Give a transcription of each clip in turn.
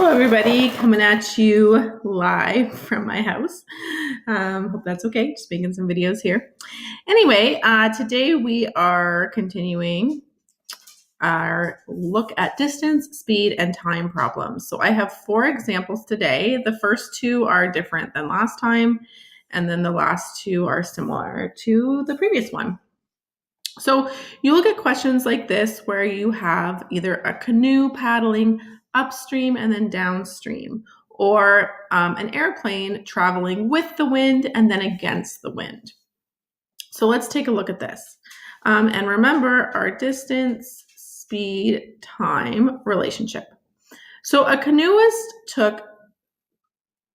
Hello everybody, coming at you live from my house. Hope that's okay, just making some videos here. Anyway, today we are continuing our look at distance, speed, and time problems. So I have 4 examples today. The first 2 are different than last time, and then the last 2 are similar to the previous one. So you will get questions like this where you have either a canoe paddling upstream and then downstream, or an airplane traveling with the wind and then against the wind. So let's take a look at this. And remember our distance, speed, time relationship. So a canoeist took,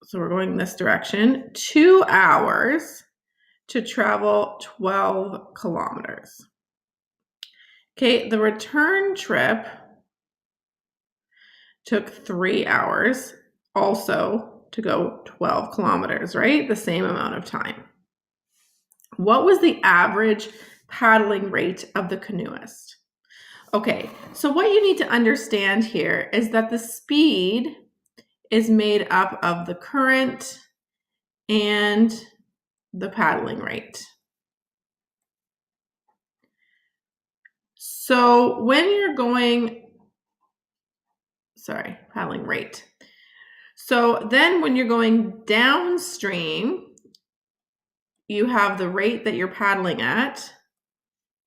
so we're going this direction, 2 hours to travel 12 kilometers. Okay, the return trip took 3 hours also to go 12 kilometers, right? The same amount of time. What was the average paddling rate of the canoeist? Okay, so what you need to understand here is that the speed is made up of the current and the paddling rate. So when you're going, paddling rate. So then when you're going downstream, you have the rate that you're paddling at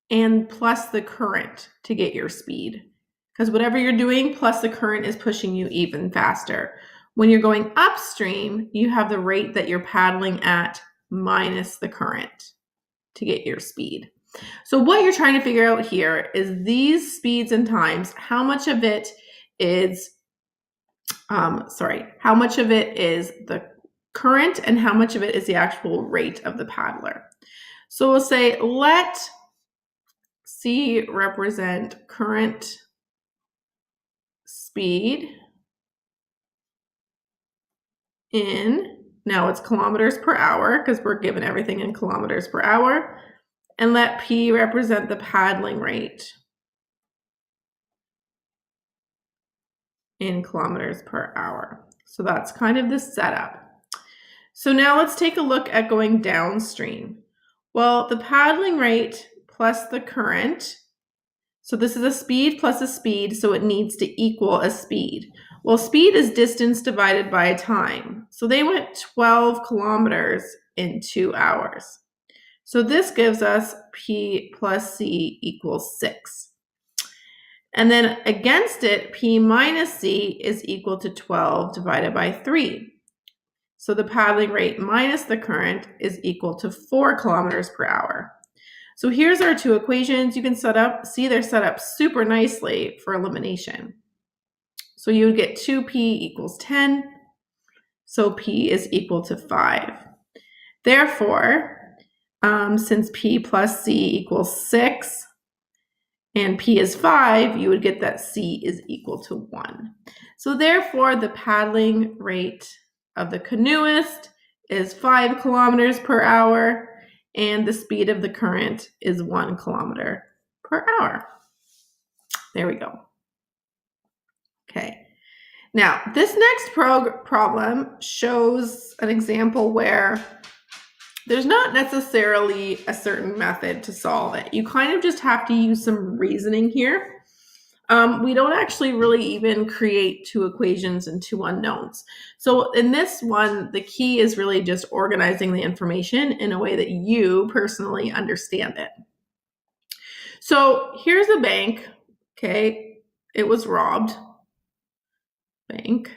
and plus the current to get your speed. Because whatever you're doing plus the current is pushing you even faster. When you're going upstream, you have the rate that you're paddling at minus the current to get your speed. So what you're trying to figure out here is these speeds and times, how much of it is the current and how much of it is the actual rate of the paddler. So we'll say let C represent current, speed in, now it's kilometers per hour because we're given everything in kilometers per hour, and let P represent the paddling rate in kilometers per hour. So that's kind of the setup. So now let's take a look at going downstream. Well, the paddling rate plus the current, so this is a speed plus a speed, so it needs to equal a speed. Well, speed is distance divided by time. So they went 12 kilometers in 2 hours. So this gives us P plus C equals 6. And then against it, P minus C is equal to 12 divided by 3. So the paddling rate minus the current is equal to 4 kilometers per hour. So here's our 2 equations. You can see they're set up super nicely for elimination. So you would get 2P equals 10. So P is equal to 5. Therefore, since P plus C equals 6, and P is 5, you would get that C is equal to 1. So therefore, the paddling rate of the canoeist is 5 kilometers per hour, and the speed of the current is 1 kilometer per hour. There we go. Okay. Now, this next problem shows an example where there's not necessarily a certain method to solve it. You kind of just have to use some reasoning here. We don't actually really even create 2 equations and 2 unknowns. So in this one, the key is really just organizing the information in a way that you personally understand it. So here's a bank, okay? It was robbed. Bank.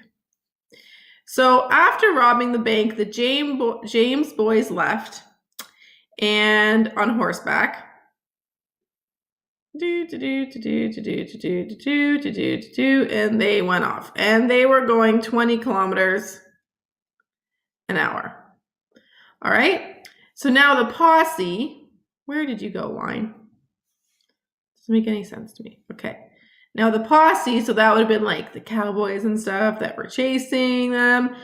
So after robbing the bank, the James boys left and on horseback. And they went off. And they were going 20 kilometers an hour. All right. So now the posse, where did you go, line? Doesn't make any sense to me. Okay. Now the posse, so that would have been like the cowboys and stuff that were chasing them.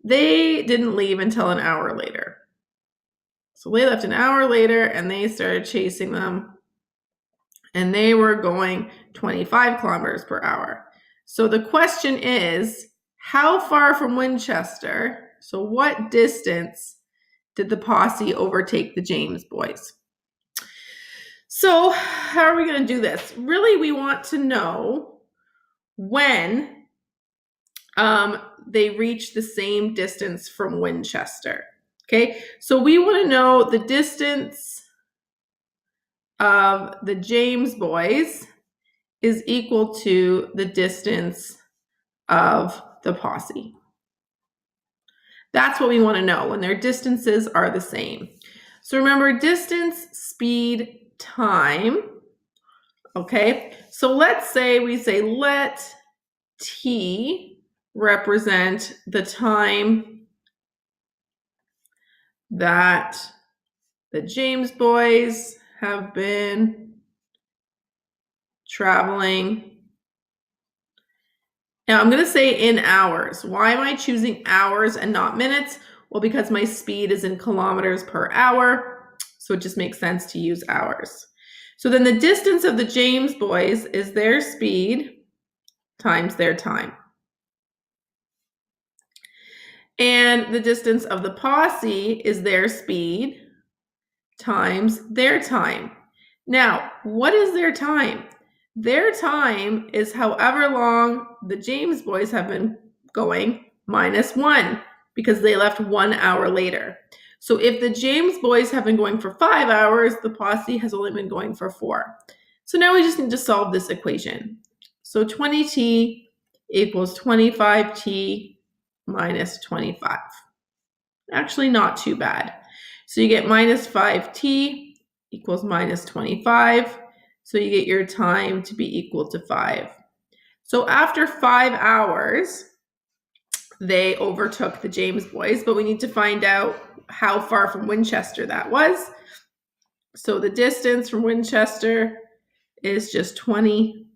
They didn't leave until an hour later. So they left an hour later and they started chasing them. And they were going 25 kilometers per hour. So the question is, how far from Winchester, so what distance did the posse overtake the James boys? So how are we going to do this? Really, we want to know when they reach the same distance from Winchester. Okay, so we want to know the distance of the James boys is equal to the distance of the posse. That's what we want to know when their distances are the same. So remember, distance, speed, time. Okay, so let's say we say let t represent the time that the James boys have been traveling. Now I'm going to say in hours. Why am I choosing hours and not minutes? Well, because my speed is in kilometers per hour, so it just makes sense to use hours. So then the distance of the James boys is their speed times their time. And the distance of the posse is their speed times their time. Now, what is their time? Their time is however long the James boys have been going minus 1, because they left 1 hour later. So if the James boys have been going for 5 hours, the posse has only been going for 4. So now we just need to solve this equation. So 20t equals 25t minus 25. Actually, not too bad. So you get minus 5t equals minus 25. So you get your time to be equal to 5. So after 5 hours, they overtook the James boys, but we need to find out how far from Winchester that was. So the distance from Winchester is just 20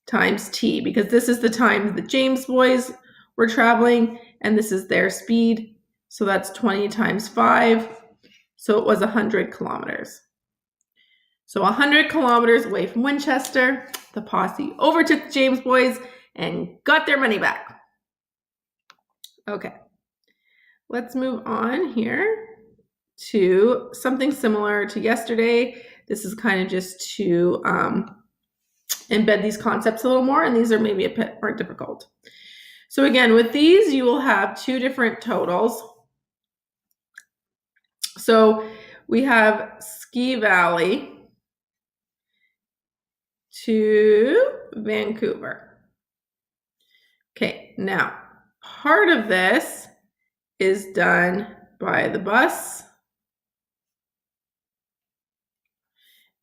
times t, because this is the time the James boys were traveling, and this is their speed. So that's 20 times 5. So it was 100 kilometers. So 100 kilometers away from Winchester, the posse overtook the James boys and got their money back. Okay, let's move on here to something similar to yesterday. This is kind of just to embed these concepts a little more, and these are maybe a bit more difficult. So again, with these, you will have 2 different totals. So we have Ski Valley to Vancouver. Okay, now part of this is done by the bus,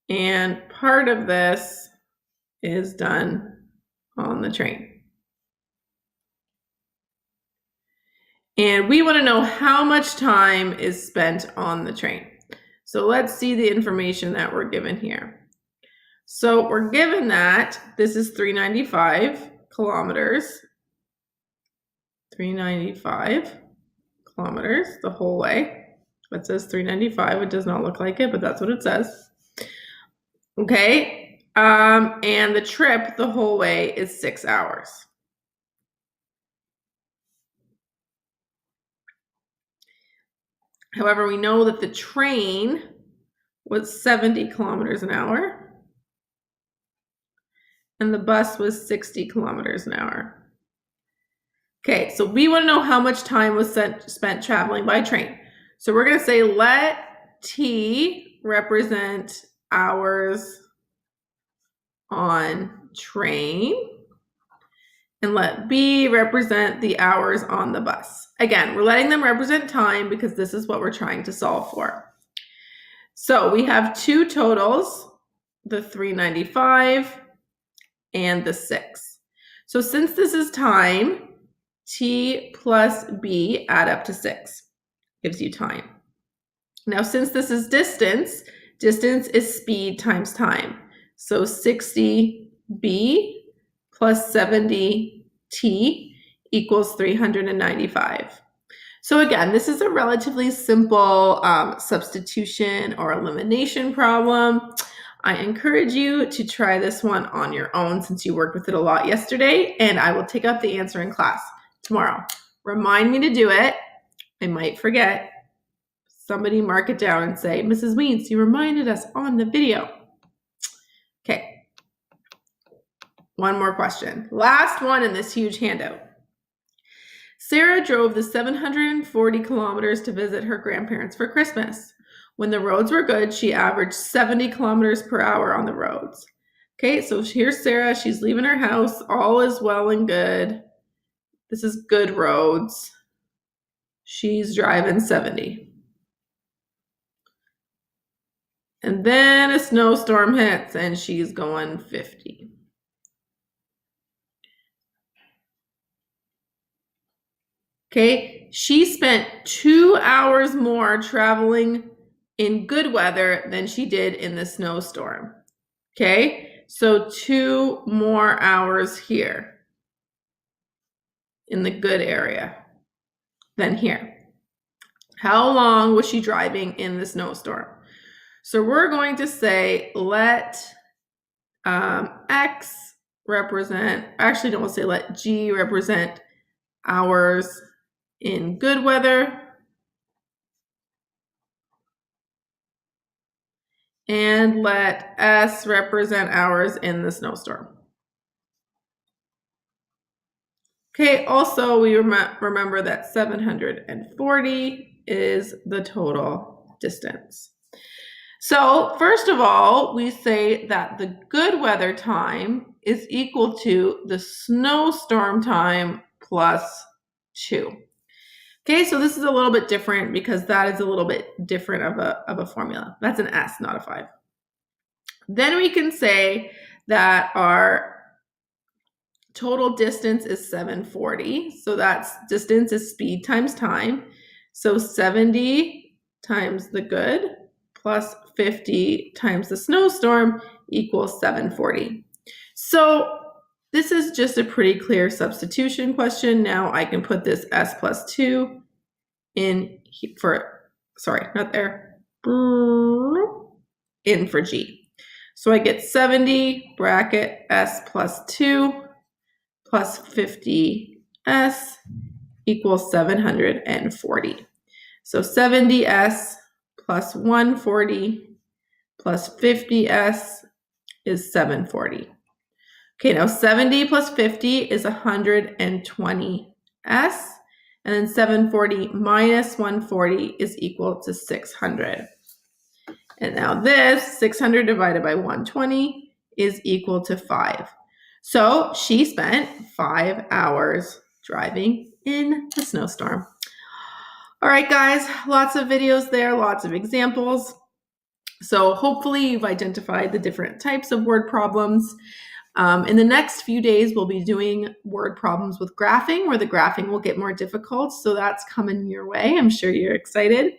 and part of this is done on the train. And we want to know how much time is spent on the train. So let's see the information that we're given here. So we're given that this is 395 kilometers. 395 kilometers the whole way. It says 395. It does not look like it, but that's what it says. Okay. And the trip the whole way is 6 hours. However, we know that the train was 70 kilometers an hour and the bus was 60 kilometers an hour. Okay, so we want to know how much time was spent traveling by train. So we're going to say let T represent hours on train, and let B represent the hours on the bus. Again, we're letting them represent time because this is what we're trying to solve for. So we have 2 totals, the 395 and the 6. So since this is time, T plus B add up to 6, gives you time. Now, since this is distance, distance is speed times time. So 60B plus 70T equals 395. So again, this is a relatively simple substitution or elimination problem. I encourage you to try this one on your own since you worked with it a lot yesterday, and I will take up the answer in class. tomorrow. Remind me to do it. I might forget. Somebody mark it down and say, Mrs. Weens, you reminded us on the video. Okay. One more question. Last one in this huge handout. Sarah drove the 740 kilometers to visit her grandparents for Christmas. When the roads were good, she averaged 70 kilometers per hour on the roads. Okay, so here's Sarah. She's leaving her house. All is well and good. This is good roads. She's driving 70. And then a snowstorm hits and she's going 50. Okay, she spent 2 hours more traveling in good weather than she did in the snowstorm. Okay, so 2 more hours here in the good area than here. How long was she driving in the snowstorm? So we're going to say let X represent, actually don't say let G represent hours in good weather and let S represent hours in the snowstorm. Okay, also we remember that 740 is the total distance. So first of all, we say that the good weather time is equal to the snowstorm time plus 2. Okay, so this is a little bit different because that is a little bit different of a formula. That's an S, not a 5. Then we can say that our total distance is 740. So that's distance is speed times time. So 70 times the good plus 50 times the snowstorm equals 740. So this is just a pretty clear substitution question. Now I can put this S plus 2 in for, sorry, not there, in for G. So I get 70 bracket S plus 2 plus 50S equals 740. So 70S plus 140 plus 50S is 740. Okay, now 70 plus 50 is 120S, and then 740 minus 140 is equal to 600. And now this 600 divided by 120 is equal to 5. So she spent 5 hours driving in a snowstorm. All right, guys, lots of videos there, lots of examples. So hopefully you've identified the different types of word problems. In the next few days, we'll be doing word problems with graphing, where the graphing will get more difficult. So that's coming your way. I'm sure you're excited.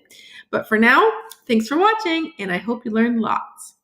But for now, thanks for watching, and I hope you learned lots.